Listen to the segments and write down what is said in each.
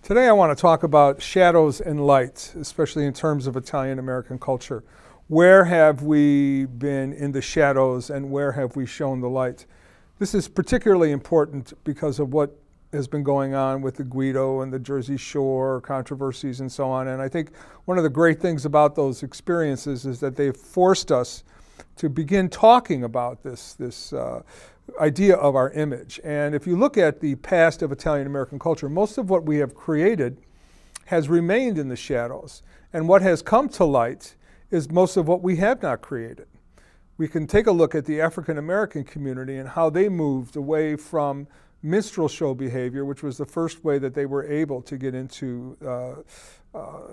Today I want to talk about shadows and light, especially in terms of Italian-American culture. Where have we been in the shadows and where have we shown the light? This is particularly important because of what has been going on with the Guido and the Jersey Shore controversies and so on. And I think one of the great things about those experiences is that they've forced us to begin talking about this idea of our image. And if you look at the past of Italian-American culture, most of what we have created has remained in the shadows. And what has come to light is most of what we have not created. We can take a look at the African-American community and how they moved away from minstrel show behavior, which was the first way that they were able to get into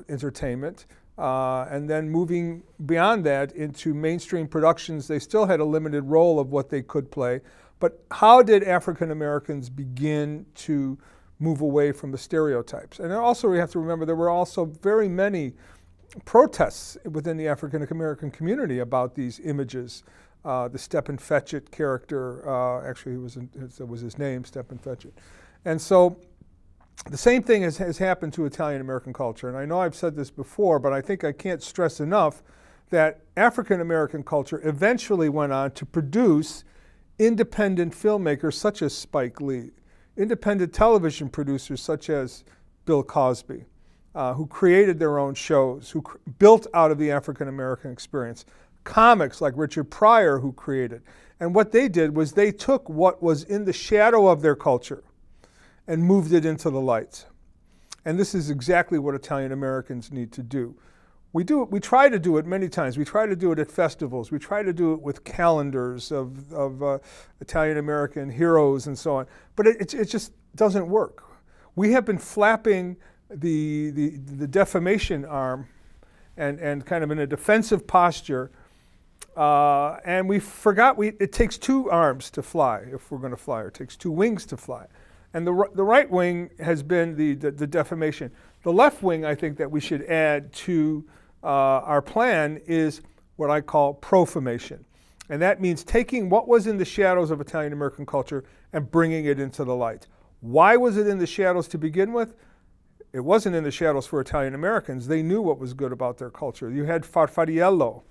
entertainment. And then moving beyond that into mainstream productions, they still had a limited role of what they could play. But how did African Americans begin to move away from the stereotypes? And also we have to remember there were also very many protests within the African American community about these images. The Stepin Fetchit character, actually it was his name, Stepin Fetchit. And so the same thing has happened to Italian American culture. And I know I've said this before, but I think I can't stress enough that African American culture eventually went on to produce independent filmmakers such as Spike Lee, independent television producers such as Bill Cosby, who created their own shows, who built out of the African American experience, comics like Richard Pryor who created. And what they did was they took what was in the shadow of their culture and moved it into the light. And this is exactly what Italian Americans need to do. We try to do it many times. We try to do it at festivals. We try to do it with calendars of Italian American heroes and so on. But it just doesn't work. We have been flapping the defamation arm and kind of in a defensive posture. And we forgot it takes two arms to fly if we're going to fly, or it takes two wings to fly. And the right wing has been the defamation. The left wing, I think, that we should add to our plan is what I call profamation. And that means taking what was in the shadows of Italian American culture and bringing it into the light. Why was it in the shadows to begin with? It wasn't in the shadows for Italian Americans. They knew what was good about their culture. You had Farfariello,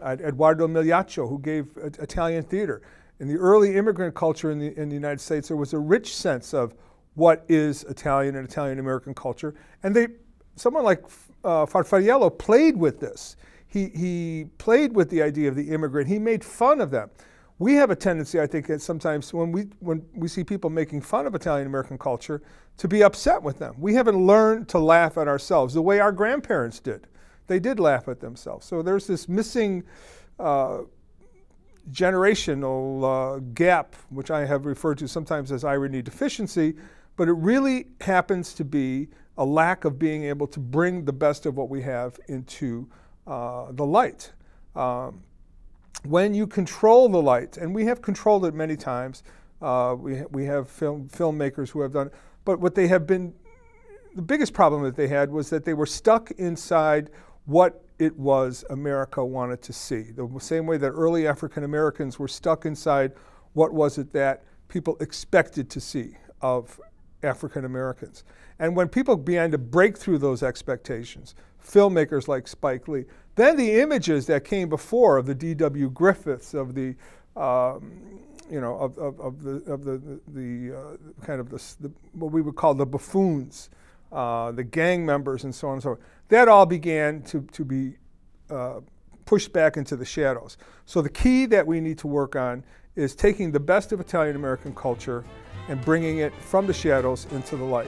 Eduardo Migliaccio, who gave Italian theater. In the early immigrant culture in the United States, there was a rich sense of what is Italian and Italian American culture. And someone like Farfariello played with this. He played with the idea of the immigrant. He made fun of them. We have a tendency, I think, that sometimes when we see people making fun of Italian American culture, to be upset with them. We haven't learned to laugh at ourselves the way our grandparents did. They did laugh at themselves. So there's this missing generational gap, which I have referred to sometimes as irony deficiency, but it really happens to be a lack of being able to bring the best of what we have into the light. When you control the light, and we have controlled it many times, we have filmmakers who have done it, but what they have been, the biggest problem that they had was that they were stuck inside what it was America wanted to see. The same way that early African Americans were stuck inside what was it that people expected to see of African Americans. And when people began to break through those expectations, filmmakers like Spike Lee, then the images that came before of the D.W. Griffiths, of the what we would call the buffoons, the gang members, and so on and so forth, that all began to be pushed back into the shadows. So the key that we need to work on is taking the best of Italian American culture and bringing it from the shadows into the light.